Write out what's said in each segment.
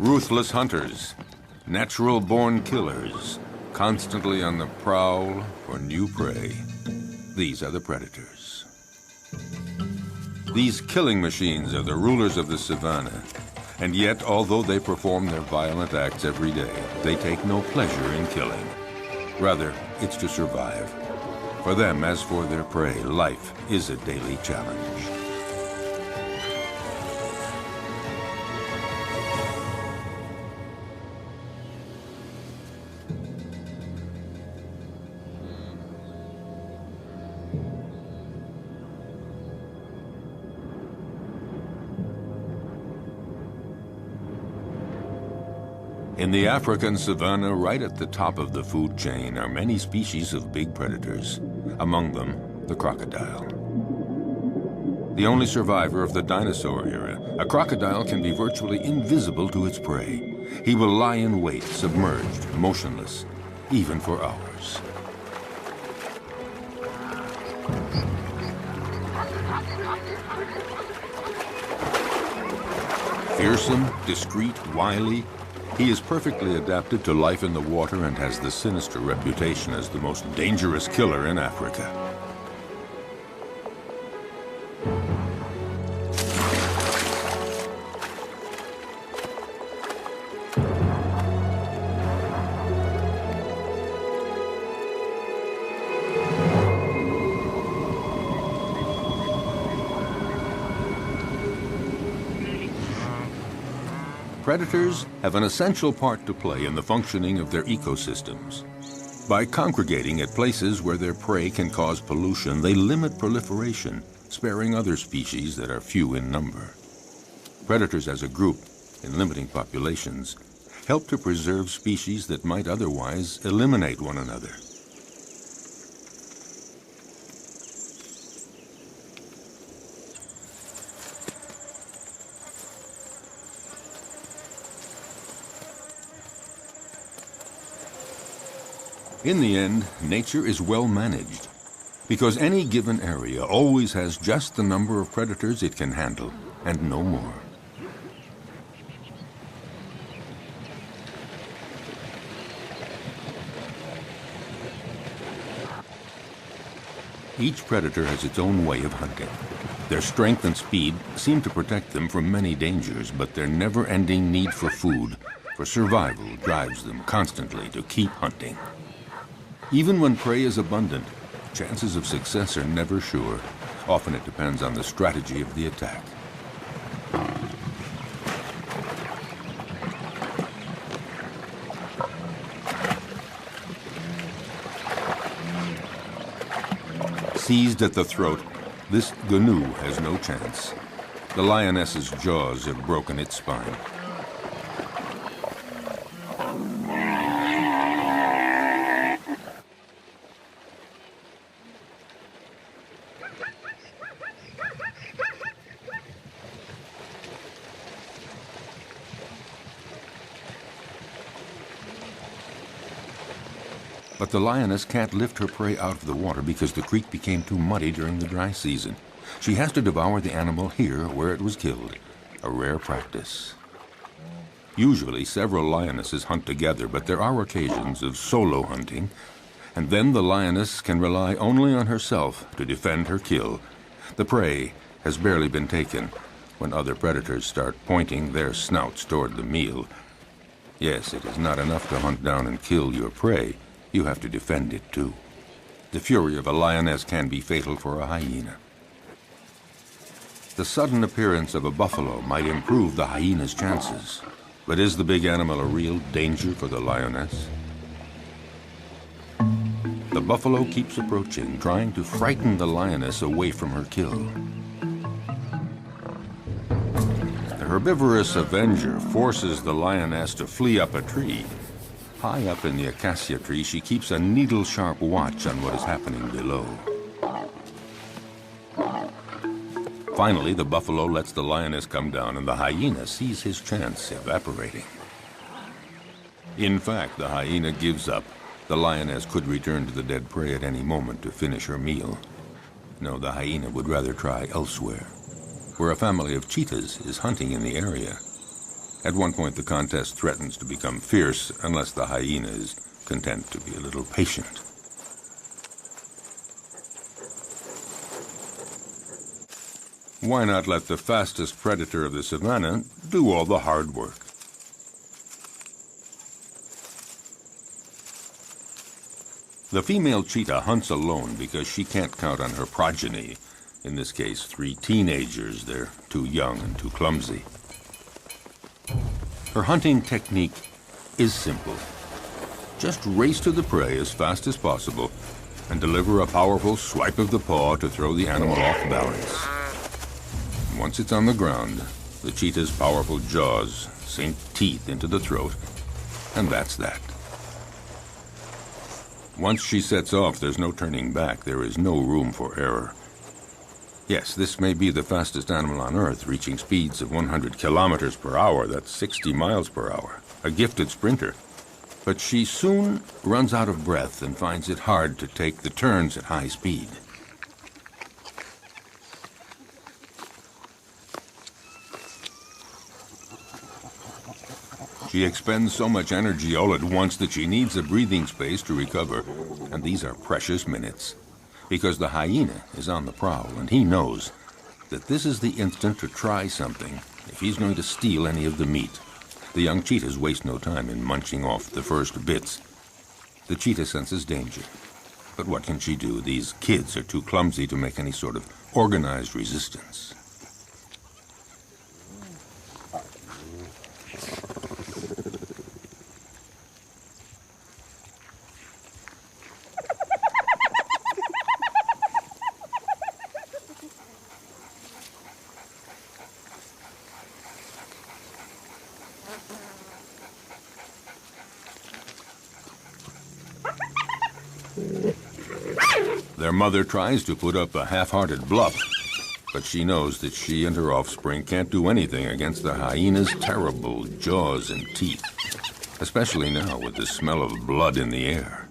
Ruthless hunters, natural-born killers, constantly on the prowl for new prey. These are the predators. These killing machines are the rulers of the savannah. And yet, although they perform their violent acts every day, they take no pleasure in killing. Rather, it's to survive. For them, as for their prey, life is a daily challenge. In the African savanna, right at the top of the food chain, are many species of big predators. Among them, the crocodile. The only survivor of the dinosaur era, a crocodile can be virtually invisible to its prey. He will lie in wait, submerged, motionless, even for hours. Fearsome, discreet, wily, he is perfectly adapted to life in the water and has the sinister reputation as the most dangerous killer in Africa. Predators have an essential part to play in the functioning of their ecosystems. By congregating at places where their prey can cause pollution, they limit proliferation, sparing other species that are few in number. Predators as a group, in limiting populations, help to preserve species that might otherwise eliminate one another. In the end, nature is well managed, because any given area always has just the number of predators it can handle, and no more. Each predator has its own way of hunting. Their strength and speed seem to protect them from many dangers, but their never-ending need for food, for survival, drives them constantly to keep hunting. Even when prey is abundant, chances of success are never sure. Often it depends on the strategy of the attack. Seized at the throat, this gnu has no chance. The lioness's jaws have broken its spine. But the lioness can't lift her prey out of the water because the creek became too muddy during the dry season. She has to devour the animal here where it was killed, a rare practice. Usually several lionesses hunt together, but there are occasions of solo hunting, and then the lioness can rely only on herself to defend her kill. The prey has barely been taken when other predators start pointing their snouts toward the meal. Yes, it is not enough to hunt down and kill your prey. You have to defend it too. The fury of a lioness can be fatal for a hyena. The sudden appearance of a buffalo might improve the hyena's chances. But is the big animal a real danger for the lioness? The buffalo keeps approaching, trying to frighten the lioness away from her kill. The herbivorous avenger forces the lioness to flee up a tree. High up in the acacia tree, she keeps a needle-sharp watch on what is happening below. Finally, the buffalo lets the lioness come down, and the hyena sees his chance evaporating. In fact, the hyena gives up. The lioness could return to the dead prey at any moment to finish her meal. No, the hyena would rather try elsewhere, where a family of cheetahs is hunting in the area. At one point, the contest threatens to become fierce unless the hyena is content to be a little patient. Why not let the fastest predator of the savanna do all the hard work? The female cheetah hunts alone because she can't count on her progeny. In this case, 3 teenagers. They're too young and too clumsy. Her hunting technique is simple. Just race to the prey as fast as possible and deliver a powerful swipe of the paw to throw the animal off balance. Once it's on the ground, the cheetah's powerful jaws sink teeth into the throat, and that's that. Once she sets off, there's no turning back. There is no room for error. Yes, this may be the fastest animal on Earth, reaching speeds of 100 kilometers per hour. That's 60 miles per hour. A gifted sprinter. But she soon runs out of breath and finds it hard to take the turns at high speed. She expends so much energy all at once that she needs a breathing space to recover, and these are precious minutes. Because the hyena is on the prowl, and he knows that this is the instant to try something if he's going to steal any of the meat. The young cheetahs waste no time in munching off the first bits. The cheetah senses danger. But what can she do? These kids are too clumsy to make any sort of organized resistance. Their mother tries to put up a half-hearted bluff, but she knows that she and her offspring can't do anything against the hyena's terrible jaws and teeth, especially now with the smell of blood in the air.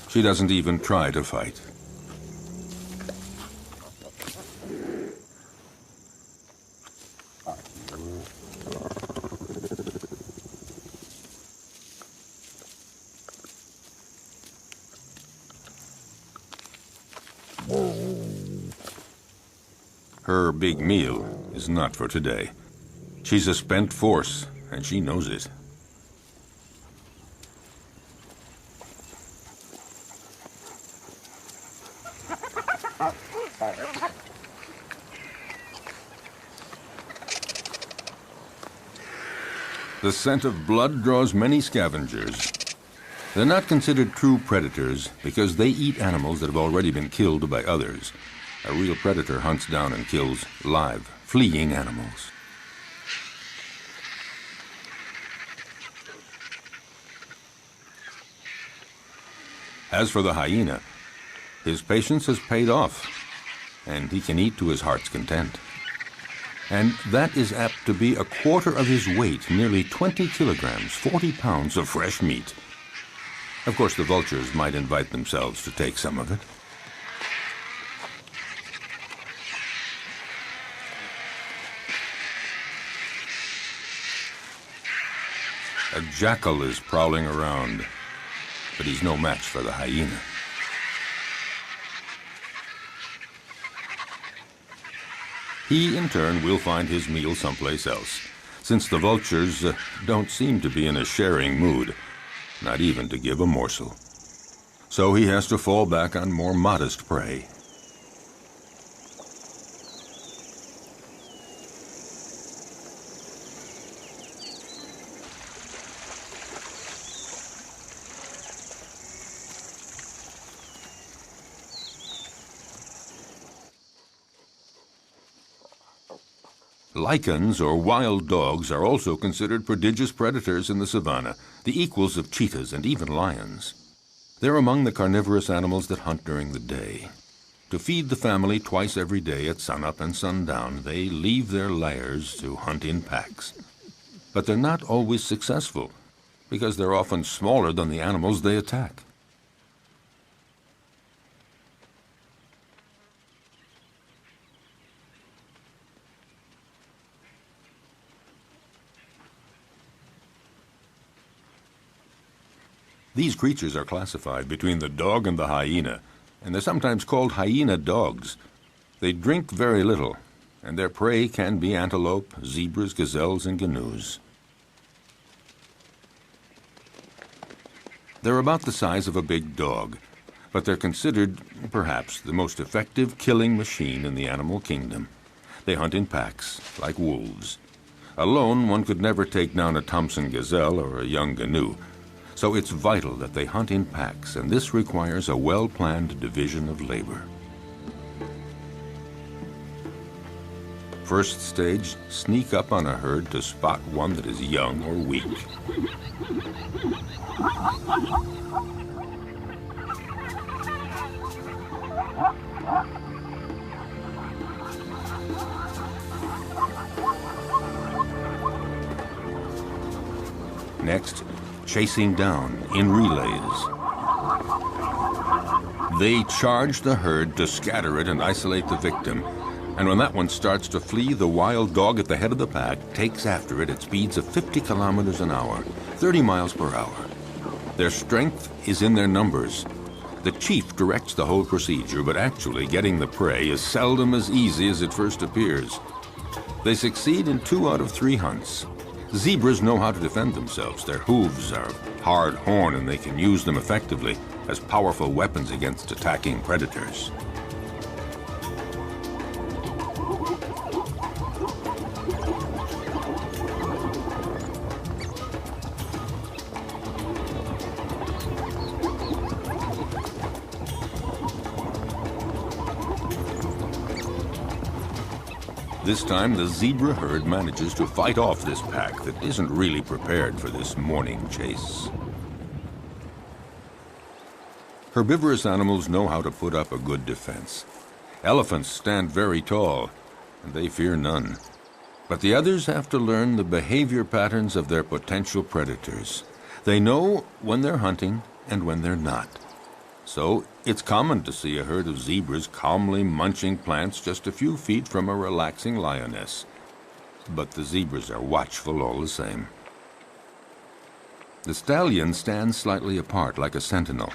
She doesn't even try to fight. Her big meal is not for today. She's a spent force, and she knows it. The scent of blood draws many scavengers. They're not considered true predators because they eat animals that have already been killed by others. A real predator hunts down and kills live, fleeing animals. As for the hyena, his patience has paid off, and he can eat to his heart's content. And that is apt to be a quarter of his weight, nearly 20 kilograms, 40 pounds of fresh meat. Of course, the vultures might invite themselves to take some of it. A jackal is prowling around, but he's no match for the hyena. He, in turn, will find his meal someplace else, since the vultures don't seem to be in a sharing mood, not even to give a morsel. So he has to fall back on more modest prey. Lichens, or wild dogs, are also considered prodigious predators in the savanna, the equals of cheetahs and even lions. They're among the carnivorous animals that hunt during the day. To feed the family twice every day at sunup and sundown, they leave their lairs to hunt in packs. But they're not always successful, because they're often smaller than the animals they attack. These creatures are classified between the dog and the hyena, and they're sometimes called hyena dogs. They drink very little, and their prey can be antelope, zebras, gazelles, and gnus. They're about the size of a big dog, but they're considered, perhaps, the most effective killing machine in the animal kingdom. They hunt in packs, like wolves. Alone, one could never take down a Thompson gazelle or a young gnu, so it's vital that they hunt in packs, and this requires a well-planned division of labor. First stage, sneak up on a herd to spot one that is young or weak. Next, chasing down in relays. They charge the herd to scatter it and isolate the victim. And when that one starts to flee, the wild dog at the head of the pack takes after it at speeds of 50 kilometers an hour, 30 miles per hour. Their strength is in their numbers. The chief directs the whole procedure, but actually getting the prey is seldom as easy as it first appears. They succeed in 2 out of 3 hunts. Zebras know how to defend themselves. Their hooves are hard horn, and they can use them effectively as powerful weapons against attacking predators. This time, the zebra herd manages to fight off this pack that isn't really prepared for this morning chase. Herbivorous animals know how to put up a good defense. Elephants stand very tall, and they fear none. But the others have to learn the behavior patterns of their potential predators. They know when they're hunting and when they're not. So it's common to see a herd of zebras calmly munching plants just a few feet from a relaxing lioness. But the zebras are watchful all the same. The stallion stands slightly apart like a sentinel.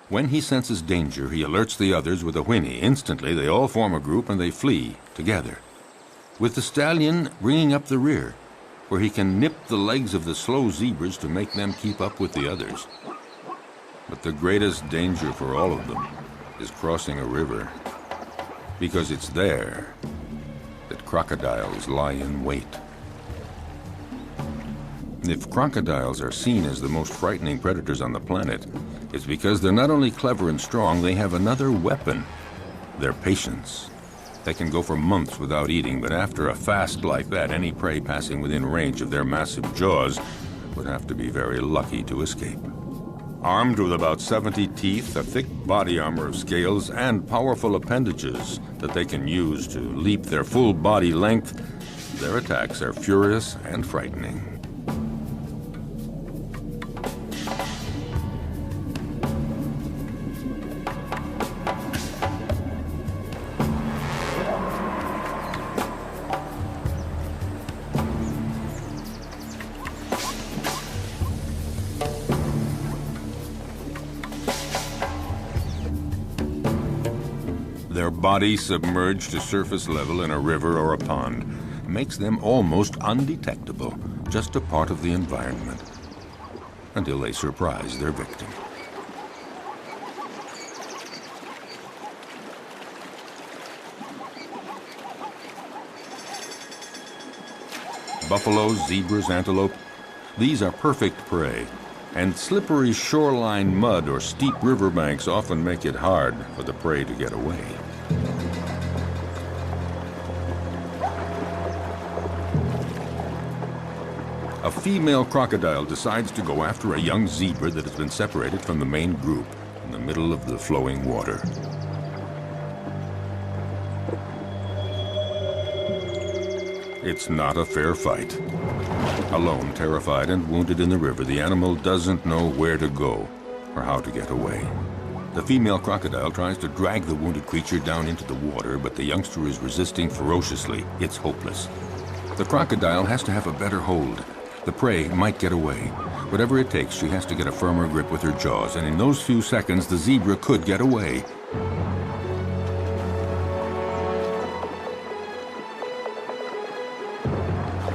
When he senses danger, he alerts the others with a whinny. Instantly, they all form a group and they flee together, with the stallion bringing up the rear, where he can nip the legs of the slow zebras to make them keep up with the others. But the greatest danger for all of them is crossing a river, because it's there that crocodiles lie in wait. If crocodiles are seen as the most frightening predators on the planet, it's because they're not only clever and strong, they have another weapon: their patience. They can go for months without eating, but after a fast like that, any prey passing within range of their massive jaws would have to be very lucky to escape. Armed with about 70 teeth, a thick body armor of scales, and powerful appendages that they can use to leap their full body length, their attacks are furious and frightening. Their body submerged to surface level in a river or a pond makes them almost undetectable, just a part of the environment, until they surprise their victim. Buffaloes, zebras, antelope, these are perfect prey. And slippery shoreline mud or steep riverbanks often make it hard for the prey to get away. A female crocodile decides to go after a young zebra that has been separated from the main group in the middle of the flowing water. It's not a fair fight. Alone, terrified and wounded in the river, the animal doesn't know where to go or how to get away. The female crocodile tries to drag the wounded creature down into the water, but the youngster is resisting ferociously. It's hopeless. The crocodile has to have a better hold. The prey might get away. Whatever it takes, she has to get a firmer grip with her jaws, and in those few seconds, the zebra could get away.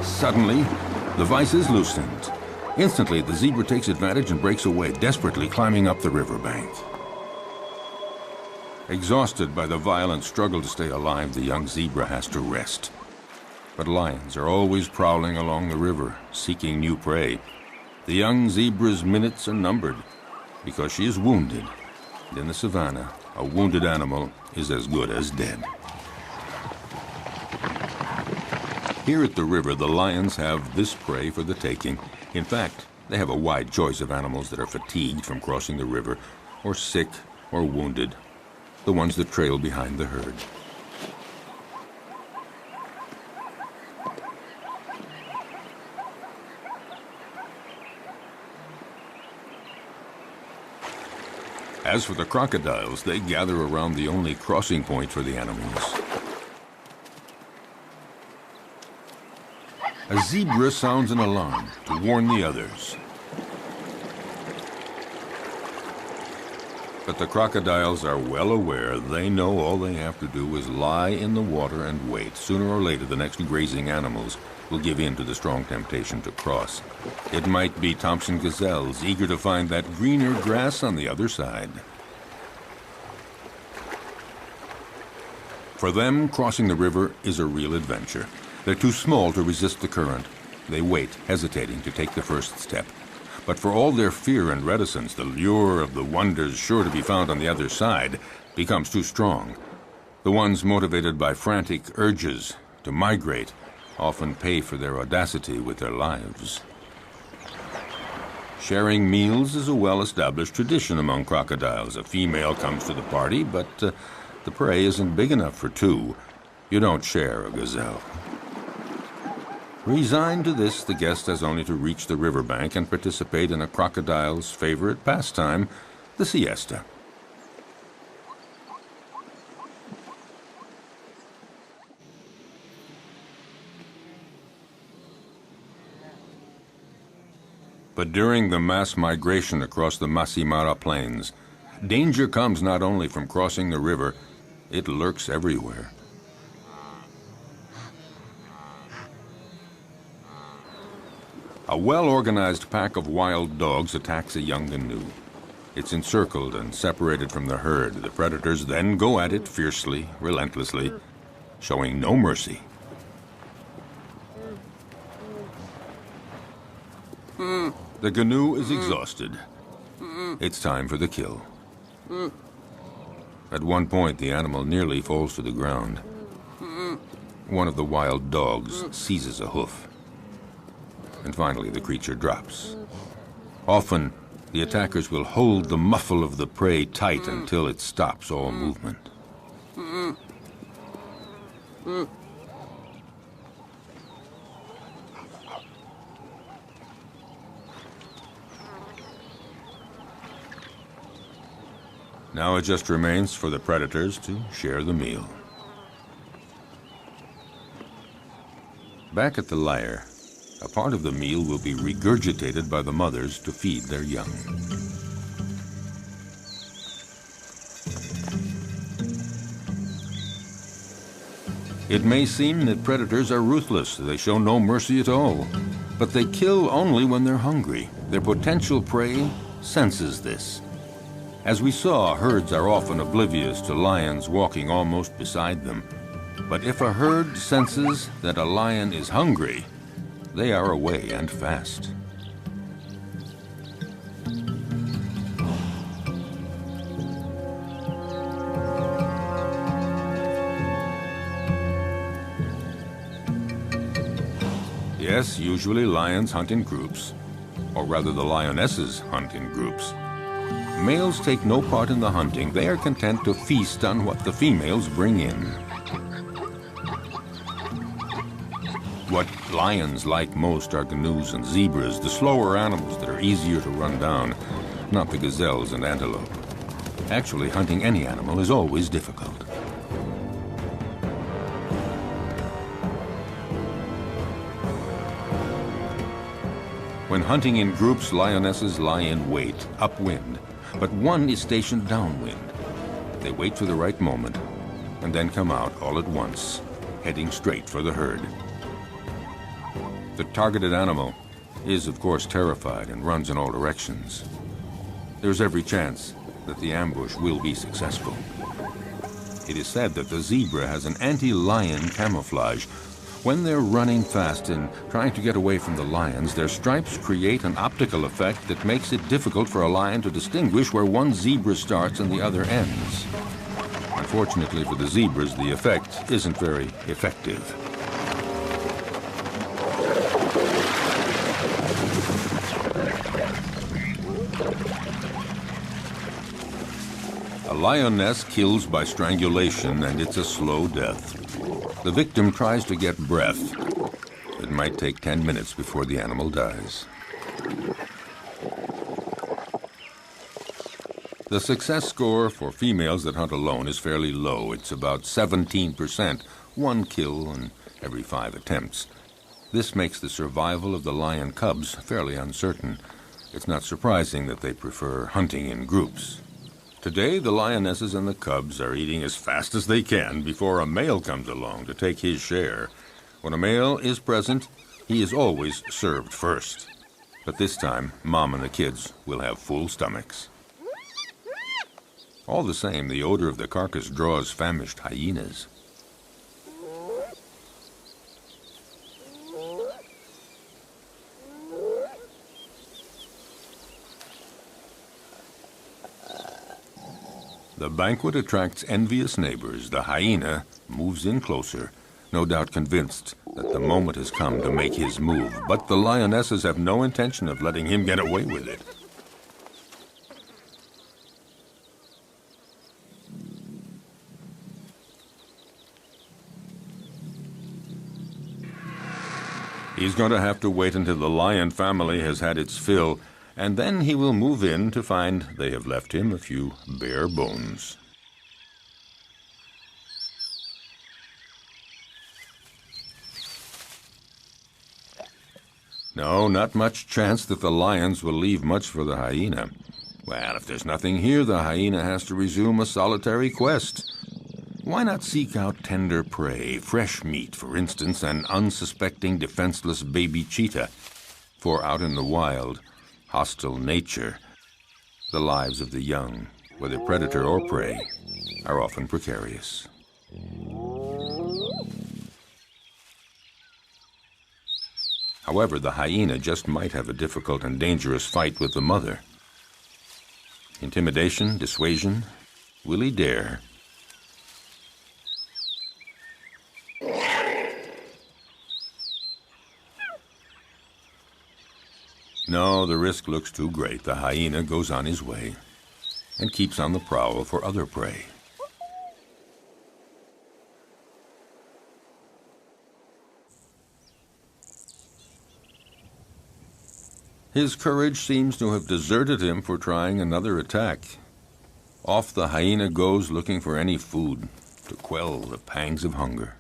Suddenly, the vise is loosened. Instantly, the zebra takes advantage and breaks away, desperately climbing up the riverbank. Exhausted by the violent struggle to stay alive, the young zebra has to rest. But lions are always prowling along the river, seeking new prey. The young zebra's minutes are numbered because she is wounded. And in the savannah, a wounded animal is as good as dead. Here at the river, the lions have this prey for the taking. In fact, they have a wide choice of animals that are fatigued from crossing the river, or sick, or wounded, the ones that trail behind the herd. As for the crocodiles, they gather around the only crossing point for the animals. A zebra sounds an alarm to warn the others. But the crocodiles are well aware. They know all they have to do is lie in the water and wait. Sooner or later, the next grazing animals will give in to the strong temptation to cross. It might be Thompson gazelles, eager to find that greener grass on the other side. For them, crossing the river is a real adventure. They're too small to resist the current. They wait, hesitating to take the first step. But for all their fear and reticence, the lure of the wonders sure to be found on the other side becomes too strong. The ones motivated by frantic urges to migrate often pay for their audacity with their lives. Sharing meals is a well-established tradition among crocodiles. A female comes to the party, but the prey isn't big enough for two. You don't share a gazelle. Resigned to this, the guest has only to reach the riverbank and participate in a crocodile's favorite pastime, the siesta. But during the mass migration across the Masimara Plains, danger comes not only from crossing the river, it lurks everywhere. A well-organized pack of wild dogs attacks a young canoe. It's encircled and separated from the herd. The predators then go at it fiercely, relentlessly, showing no mercy. The canoe is exhausted. It's time for the kill. At one point, the animal nearly falls to the ground. One of the wild dogs seizes a hoof. And finally, the creature drops. Often, the attackers will hold the muffle of the prey tight until it stops all movement. Now it just remains for the predators to share the meal. Back at the lair, a part of the meal will be regurgitated by the mothers to feed their young. It may seem that predators are ruthless. They show no mercy at all. But they kill only when they're hungry. Their potential prey senses this. As we saw, herds are often oblivious to lions walking almost beside them. But if a herd senses that a lion is hungry, they are away and fast. Yes, usually lions hunt in groups, or rather the lionesses hunt in groups. Males take no part in the hunting. They are content to feast on what the females bring in. What lions like most are canoes and zebras, the slower animals that are easier to run down, not the gazelles and antelope. Actually, hunting any animal is always difficult. When hunting in groups, lionesses lie in wait, upwind, but one is stationed downwind. They wait for the right moment and then come out all at once, heading straight for the herd. The targeted animal is, of course, terrified and runs in all directions. There's every chance that the ambush will be successful. It is said that the zebra has an anti-lion camouflage. When they're running fast and trying to get away from the lions, their stripes create an optical effect that makes it difficult for a lion to distinguish where one zebra starts and the other ends. Unfortunately for the zebras, the effect isn't very effective. A lioness kills by strangulation, and it's a slow death. The victim tries to get breath. It might take 10 minutes before the animal dies. The success score for females that hunt alone is fairly low. It's about 17%, one kill in every 5 attempts. This makes the survival of the lion cubs fairly uncertain. It's not surprising that they prefer hunting in groups. Today, the lionesses and the cubs are eating as fast as they can before a male comes along to take his share. When a male is present, he is always served first. But this time, Mom and the kids will have full stomachs. All the same, the odor of the carcass draws famished hyenas. The banquet attracts envious neighbors. The hyena moves in closer, no doubt convinced that the moment has come to make his move. But the lionesses have no intention of letting him get away with it. He's going to have to wait until the lion family has had its fill, and then he will move in to find they have left him a few bare bones. No, not much chance that the lions will leave much for the hyena. Well, if there's nothing here, the hyena has to resume a solitary quest. Why not seek out tender prey, fresh meat, for instance, an unsuspecting, defenseless baby cheetah? For out in the wild, hostile nature, the lives of the young, whether predator or prey, are often precarious. However, the hyena just might have a difficult and dangerous fight with the mother. Intimidation, dissuasion, will he dare? No, the risk looks too great. The hyena goes on his way and keeps on the prowl for other prey. His courage seems to have deserted him for trying another attack. Off the hyena goes looking for any food to quell the pangs of hunger.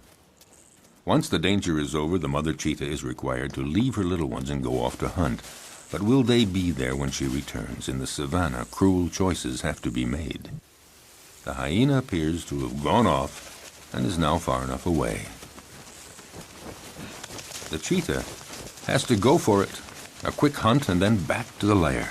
Once the danger is over, the mother cheetah is required to leave her little ones and go off to hunt. But will they be there when she returns? In the savannah, cruel choices have to be made. The hyena appears to have gone off and is now far enough away. The cheetah has to go for it. A quick hunt and then back to the lair.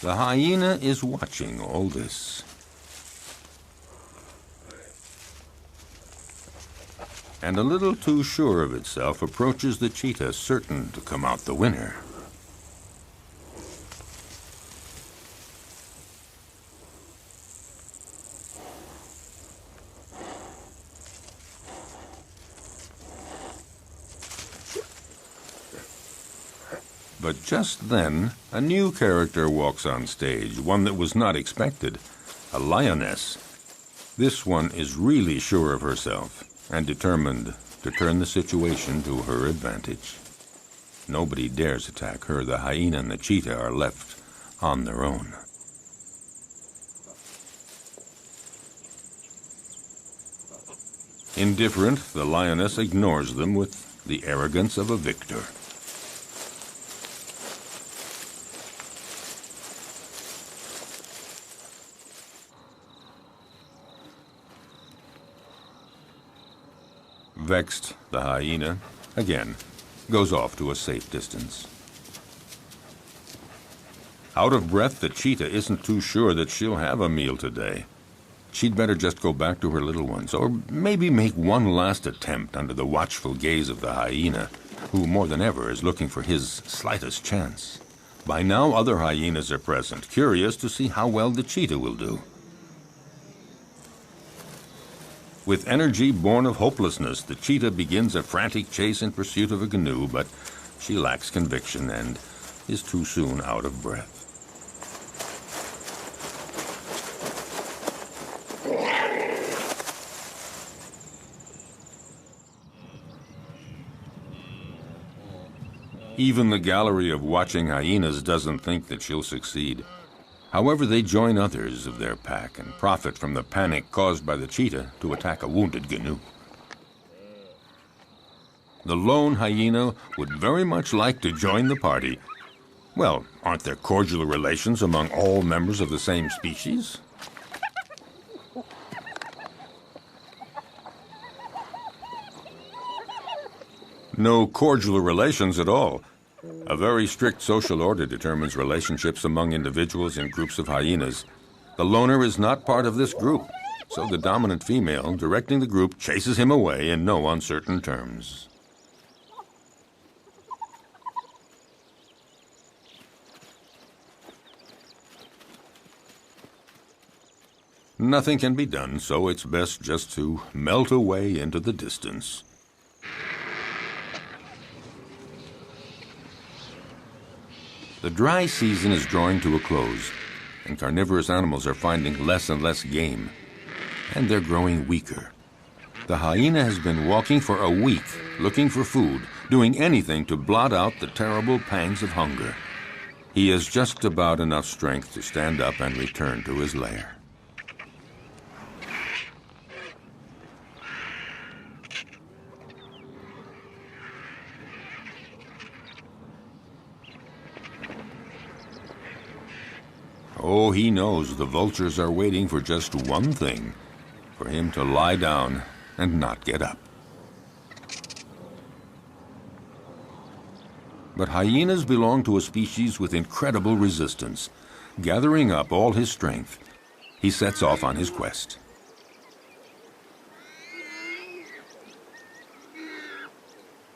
The hyena is watching all this. And a little too sure of itself approaches the cheetah, certain to come out the winner. But just then, a new character walks on stage, one that was not expected, a lioness. This one is really sure of herself and determined to turn the situation to her advantage. Nobody dares attack her. The hyena and the cheetah are left on their own. Indifferent, the lioness ignores them with the arrogance of a victor. Vexed, the hyena, again, goes off to a safe distance. Out of breath, the cheetah isn't too sure that she'll have a meal today. She'd better just go back to her little ones, or maybe make one last attempt under the watchful gaze of the hyena, who more than ever is looking for his slightest chance. By now, other hyenas are present, curious to see how well the cheetah will do. With energy born of hopelessness, the cheetah begins a frantic chase in pursuit of a canoe, but she lacks conviction and is too soon out of breath. Even the gallery of watching hyenas doesn't think that she'll succeed. However, they join others of their pack and profit from the panic caused by the cheetah to attack a wounded canoe. The lone hyena would very much like to join the party. Well, aren't there cordial relations among all members of the same species? No cordial relations at all. A very strict social order determines relationships among individuals in groups of hyenas. The loner is not part of this group, so the dominant female directing the group chases him away in no uncertain terms. Nothing can be done, so it's best just to melt away into the distance. The dry season is drawing to a close, and carnivorous animals are finding less and less game, and they're growing weaker. The hyena has been walking for a week, looking for food, doing anything to blot out the terrible pangs of hunger. He has just about enough strength to stand up and return to his lair. Oh, he knows the vultures are waiting for just one thing, for him to lie down and not get up. But hyenas belong to a species with incredible resistance. Gathering up all his strength, he sets off on his quest.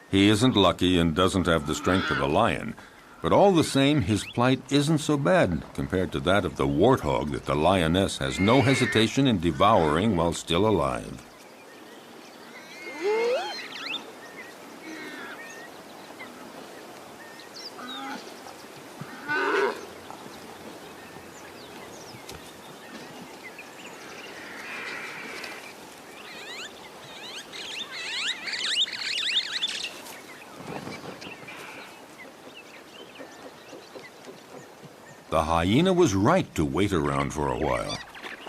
He isn't lucky and doesn't have the strength of a lion, but all the same, his plight isn't so bad compared to that of the warthog that the lioness has no hesitation in devouring while still alive. The hyena was right to wait around for a while.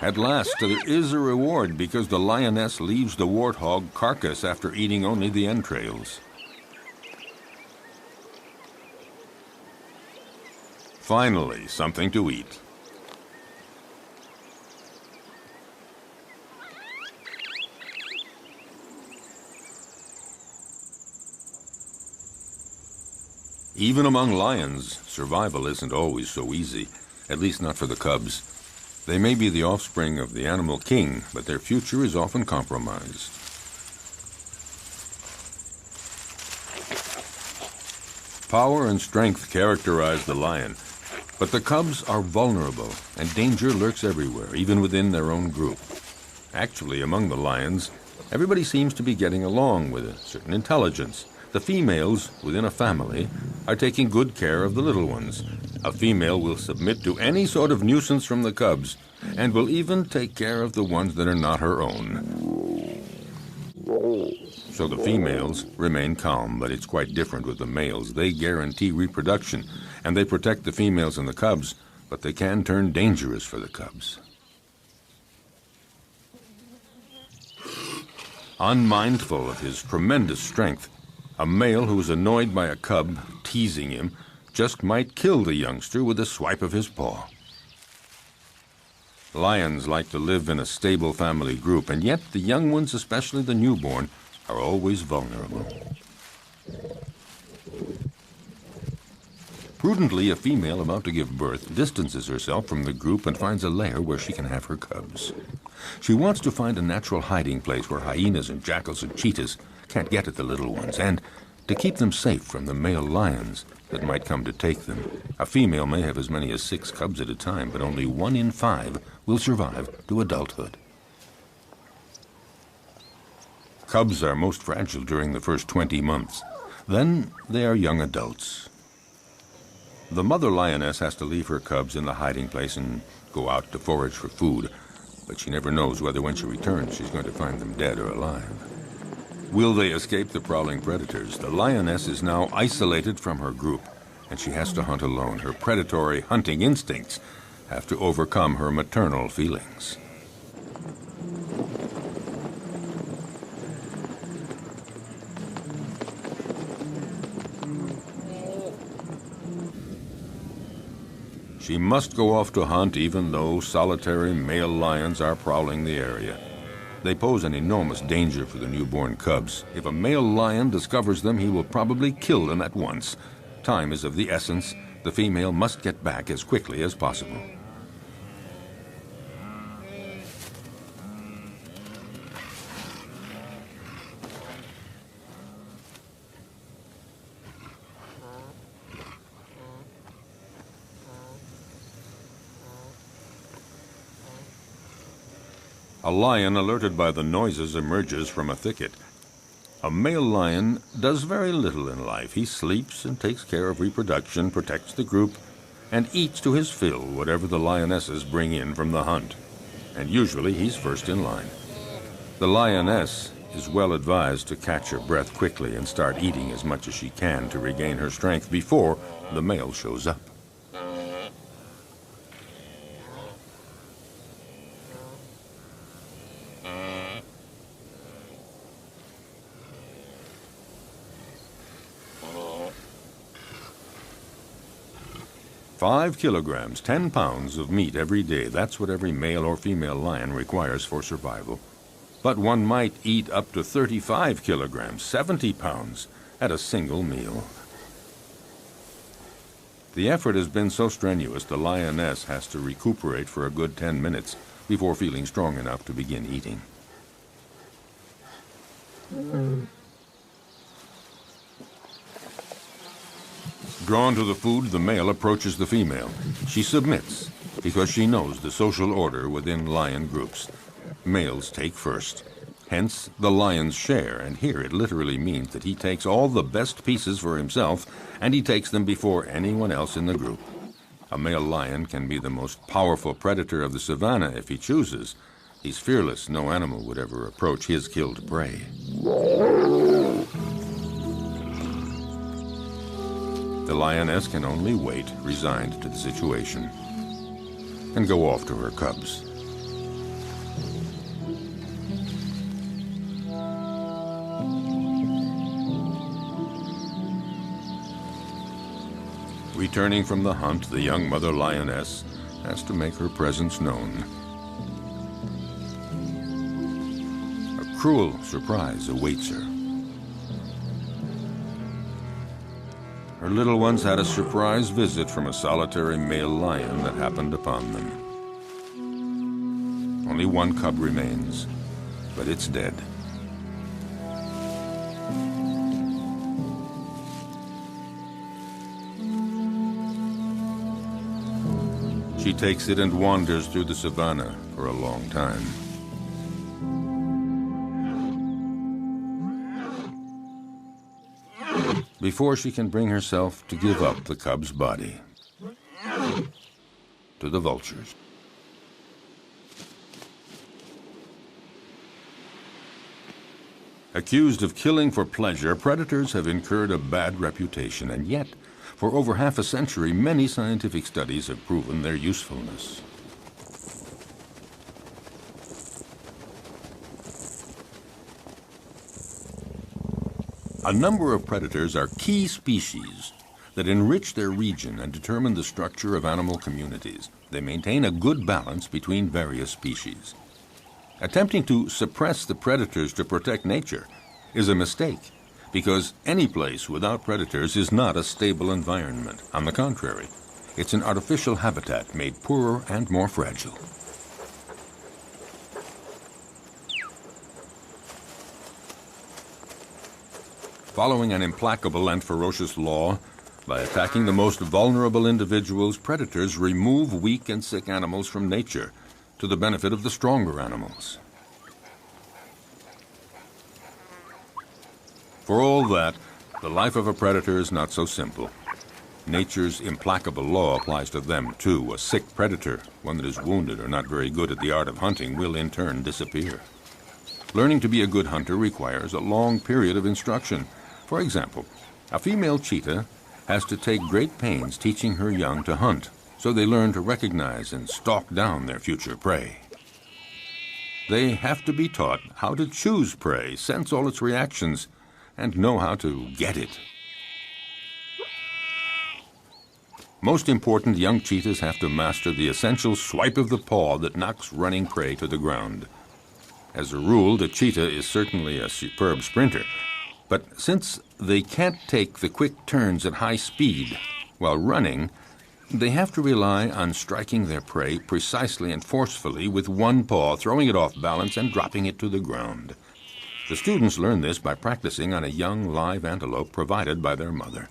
At last, there is a reward because the lioness leaves the warthog carcass after eating only the entrails. Finally, something to eat. Even among lions, survival isn't always so easy, at least not for the cubs. They may be the offspring of the animal king, but their future is often compromised. Power and strength characterize the lion, but the cubs are vulnerable, and danger lurks everywhere, even within their own group. Actually, among the lions, everybody seems to be getting along with a certain intelligence. The females within a family are taking good care of the little ones. A female will submit to any sort of nuisance from the cubs, and will even take care of the ones that are not her own. So the females remain calm, but it's quite different with the males. They guarantee reproduction, and they protect the females and the cubs, but they can turn dangerous for the cubs. Unmindful of his tremendous strength, a male who is annoyed by a cub teasing him just might kill the youngster with a swipe of his paw. Lions like to live in a stable family group, and yet the young ones, especially the newborn, are always vulnerable. Prudently, a female about to give birth distances herself from the group and finds a lair where she can have her cubs. She wants to find a natural hiding place where hyenas and jackals and cheetahs can't get at the little ones, and to keep them safe from the male lions that might come to take them. A female may have as many as 6 cubs at a time, but only 1 in 5 will survive to adulthood. Cubs are most fragile during the first 20 months. Then they are young adults. The mother lioness has to leave her cubs in the hiding place and go out to forage for food, but she never knows whether when she returns she's going to find them dead or alive. Will they escape the prowling predators? The lioness is now isolated from her group, and she has to hunt alone. Her predatory hunting instincts have to overcome her maternal feelings. She must go off to hunt even though solitary male lions are prowling the area. They pose an enormous danger for the newborn cubs. If a male lion discovers them, he will probably kill them at once. Time is of the essence. The female must get back as quickly as possible. A lion, alerted by the noises, emerges from a thicket. A male lion does very little in life. He sleeps and takes care of reproduction, protects the group, and eats to his fill whatever the lionesses bring in from the hunt. And usually he's first in line. The lioness is well advised to catch her breath quickly and start eating as much as she can to regain her strength before the male shows up. Five kilograms, 10 pounds of meat every day. That's what every male or female lion requires for survival. But one might eat up to 35 kilograms, 70 pounds, at a single meal. The effort has been so strenuous, the lioness has to recuperate for a good 10 minutes before feeling strong enough to begin eating. Drawn to the food, the male approaches the female. She submits because she knows the social order within lion groups. Males take first. Hence the lion's share, and here it literally means that he takes all the best pieces for himself, and he takes them before anyone else in the group. A male lion can be the most powerful predator of the savannah if he chooses. He's fearless. No animal would ever approach his killed prey. The lioness can only wait, resigned to the situation, and go off to her cubs. Returning from the hunt, the young mother lioness has to make her presence known. A cruel surprise awaits her. Her little ones had a surprise visit from a solitary male lion that happened upon them. Only one cub remains, but it's dead. She takes it and wanders through the savannah for a long time. Before she can bring herself to give up the cub's body to the vultures. Accused of killing for pleasure, predators have incurred a bad reputation, and yet, for over half a century, many scientific studies have proven their usefulness. A number of predators are key species that enrich their region and determine the structure of animal communities. They maintain a good balance between various species. Attempting to suppress the predators to protect nature is a mistake, because any place without predators is not a stable environment. On the contrary, it's an artificial habitat made poorer and more fragile. Following an implacable and ferocious law, by attacking the most vulnerable individuals, predators remove weak and sick animals from nature to the benefit of the stronger animals. For all that, the life of a predator is not so simple. Nature's implacable law applies to them, too. A sick predator, one that is wounded or not very good at the art of hunting, will in turn disappear. Learning to be a good hunter requires a long period of instruction. For example, a female cheetah has to take great pains teaching her young to hunt, so they learn to recognize and stalk down their future prey. They have to be taught how to choose prey, sense all its reactions, and know how to get it. Most important, young cheetahs have to master the essential swipe of the paw that knocks running prey to the ground. As a rule, the cheetah is certainly a superb sprinter, but since they can't take the quick turns at high speed while running, they have to rely on striking their prey precisely and forcefully with one paw, throwing it off balance and dropping it to the ground. The students learn this by practicing on a young live antelope provided by their mother.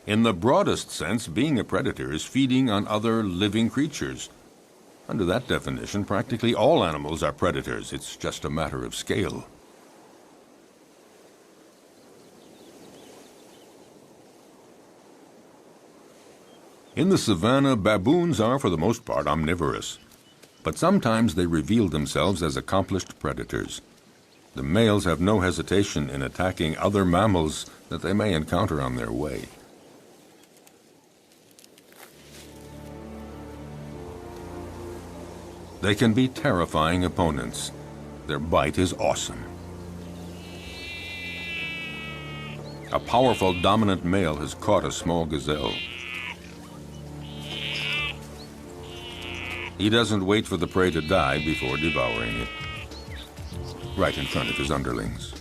In the broadest sense, being a predator is feeding on other living creatures. Under that definition, practically all animals are predators. It's just a matter of scale. In the savannah, baboons are for the most part omnivorous, but sometimes they reveal themselves as accomplished predators. The males have no hesitation in attacking other mammals that they may encounter on their way. They can be terrifying opponents. Their bite is awesome. A powerful dominant male has caught a small gazelle. He doesn't wait for the prey to die before devouring it, right in front of his underlings.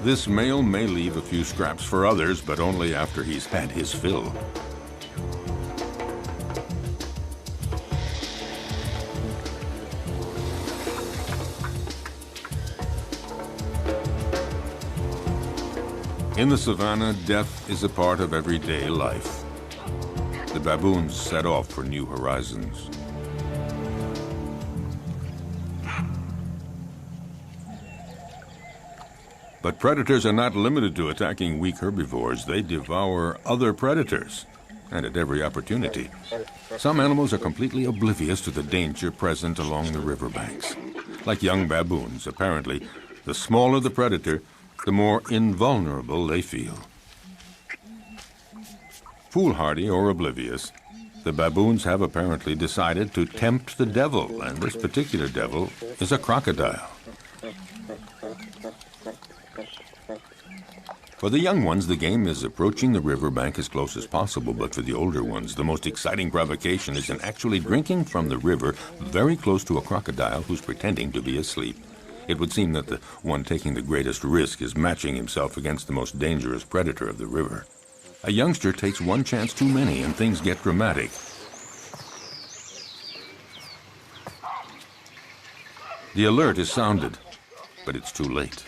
This male may leave a few scraps for others, but only after he's had his fill. In the savannah, death is a part of everyday life. The baboons set off for new horizons. But predators are not limited to attacking weak herbivores. They devour other predators, and at every opportunity. Some animals are completely oblivious to the danger present along the riverbanks. Like young baboons, apparently, the smaller the predator, the more invulnerable they feel. Foolhardy or oblivious, The baboons have apparently decided to tempt the devil, and this particular devil is a crocodile. For the young ones, the game is approaching the riverbank as close as possible, but for the older ones, the most exciting provocation is in actually drinking from the river very close to a crocodile who's pretending to be asleep. It would seem that the one taking the greatest risk is matching himself against the most dangerous predator of the river. A youngster takes one chance too many and things get dramatic. The alert is sounded, but it's too late.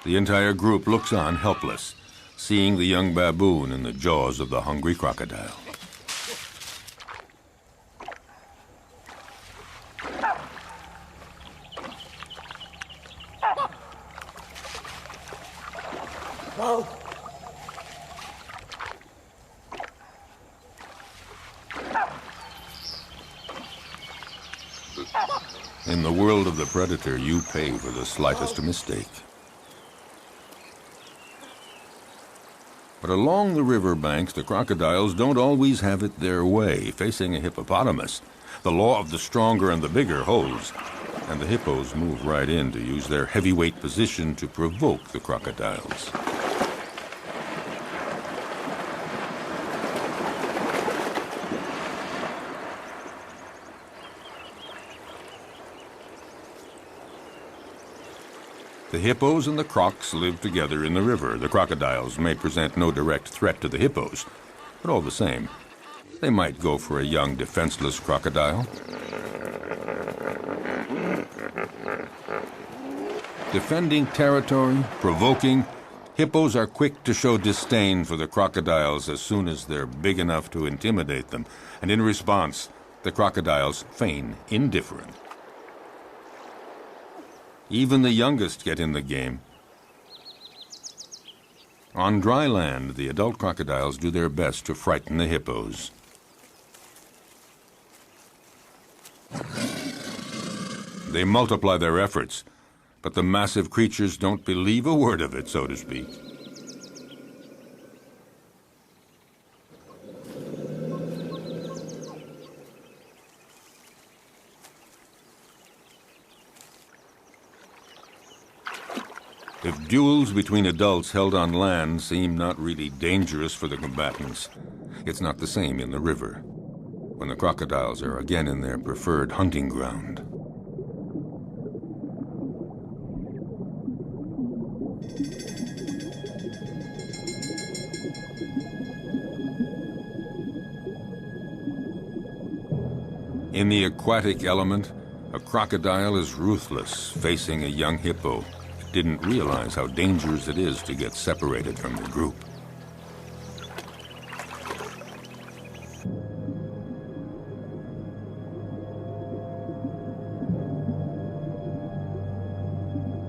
The entire group looks on helpless, seeing the young baboon in the jaws of the hungry crocodile. In the world of the predator, you pay for the slightest mistake. But along the river banks, the crocodiles don't always have it their way. Facing a hippopotamus, the law of the stronger and the bigger holds, and the hippos move right in to use their heavyweight position to provoke the crocodiles. The hippos and the crocs live together in the river. The crocodiles may present no direct threat to the hippos, but all the same, they might go for a young, defenseless crocodile. Defending territory, provoking, hippos are quick to show disdain for the crocodiles as soon as they're big enough to intimidate them, and in response, the crocodiles feign indifference. Even the youngest get in the game. On dry land, the adult crocodiles do their best to frighten the hippos. They multiply their efforts, but the massive creatures don't believe a word of it, so to speak. If duels between adults held on land seem not really dangerous for the combatants, it's not the same in the river, when the crocodiles are again in their preferred hunting ground. In the aquatic element, a crocodile is ruthless, facing a young hippo. Didn't realize how dangerous it is to get separated from the group.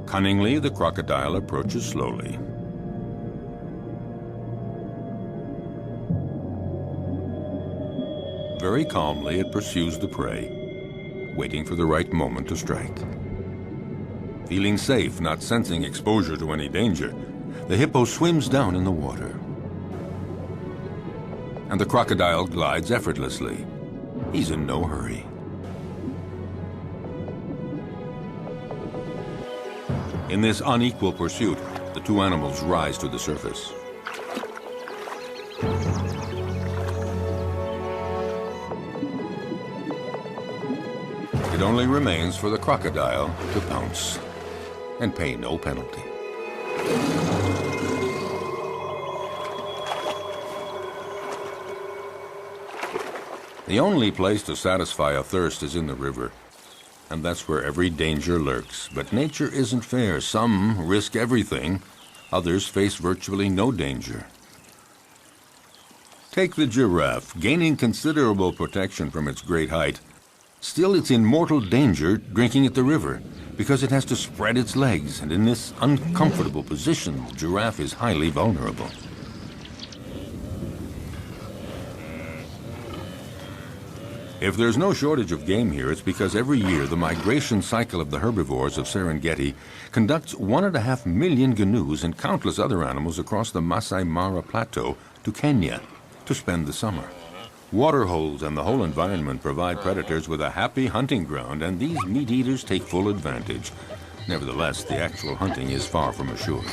Cunningly, the crocodile approaches slowly. Very calmly, it pursues the prey, waiting for the right moment to strike. Feeling safe, not sensing exposure to any danger, the hippo swims down in the water. And the crocodile glides effortlessly. He's in no hurry. In this unequal pursuit, the two animals rise to the surface. It only remains for the crocodile to pounce and pay no penalty. The only place to satisfy a thirst is in the river, and that's where every danger lurks. But nature isn't fair. Some risk everything, others face virtually no danger. Take the giraffe, gaining considerable protection from its great height. Still, it's in mortal danger drinking at the river, because it has to spread its legs, and in this uncomfortable position, the giraffe is highly vulnerable. If there's no shortage of game here, it's because every year the migration cycle of the herbivores of Serengeti conducts 1.5 million gnus and countless other animals across the Masai Mara Plateau to Kenya, to to spend the summer. Water holes and the whole environment provide predators with a happy hunting ground, and these meat eaters take full advantage. Nevertheless, the actual hunting is far from assured.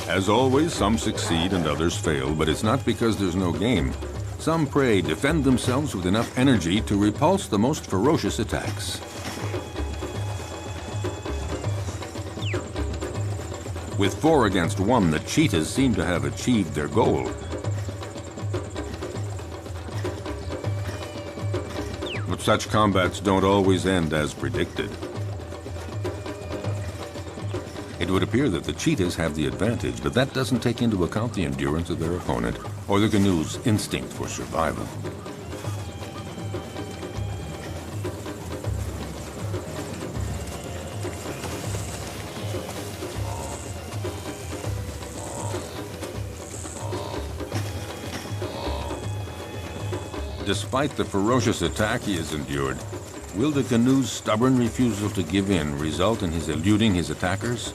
As always, some succeed and others fail, but it's not because there's no game. Some prey defend themselves with enough energy to repulse the most ferocious attacks. With 4 against 1, the cheetahs seem to have achieved their goal. But such combats don't always end as predicted. It would appear that the cheetahs have the advantage, but that doesn't take into account the endurance of their opponent or the canoe's instinct for survival. Despite the ferocious attack he has endured, will the canoe's stubborn refusal to give in result in his eluding his attackers?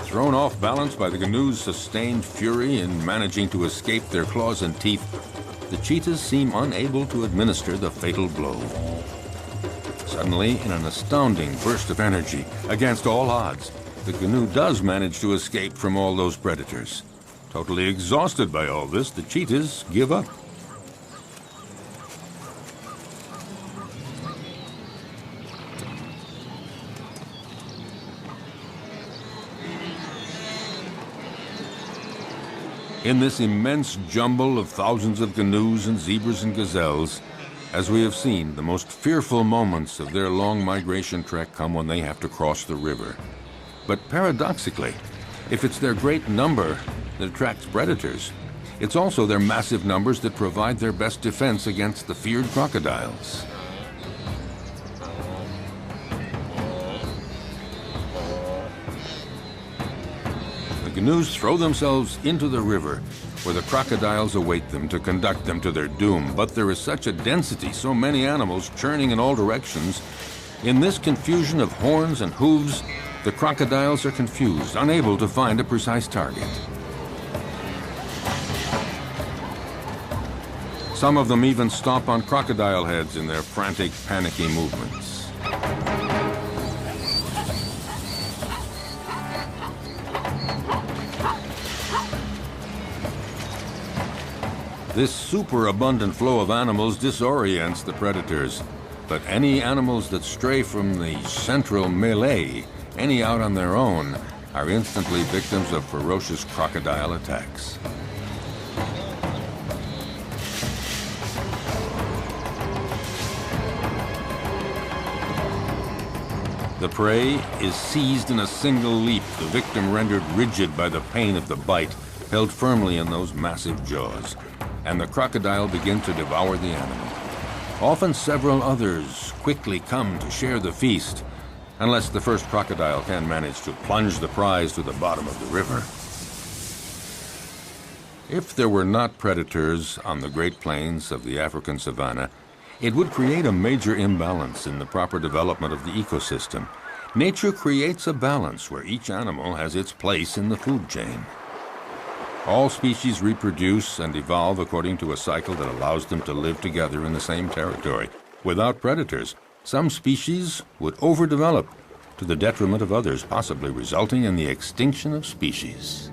Thrown off balance by the canoe's sustained fury in managing to escape their claws and teeth, the cheetahs seem unable to administer the fatal blow. Suddenly, in an astounding burst of energy, against all odds, the canoe does manage to escape from all those predators. Totally exhausted by all this, the cheetahs give up. In this immense jumble of thousands of canoes and zebras and gazelles, as we have seen, the most fearful moments of their long migration trek come when they have to cross the river. But paradoxically, if it's their great number that attracts predators, it's also their massive numbers that provide their best defense against the feared crocodiles. The canoes throw themselves into the river, where the crocodiles await them to conduct them to their doom. But there is such a density, so many animals churning in all directions. In this confusion of horns and hooves, the crocodiles are confused, unable to find a precise target. Some of them even stomp on crocodile heads in their frantic, panicky movements. This superabundant flow of animals disorients the predators, but any animals that stray from the central melee, any out on their own, are instantly victims of ferocious crocodile attacks. The prey is seized in a single leap, the victim rendered rigid by the pain of the bite, held firmly in those massive jaws, and the crocodile begins to devour the animal. Often several others quickly come to share the feast, unless the first crocodile can manage to plunge the prize to the bottom of the river. If there were not predators on the Great Plains of the African savanna, it would create a major imbalance in the proper development of the ecosystem. Nature creates a balance where each animal has its place in the food chain. All species reproduce and evolve according to a cycle that allows them to live together in the same territory. Without predators, some species would overdevelop to the detriment of others, possibly resulting in the extinction of species.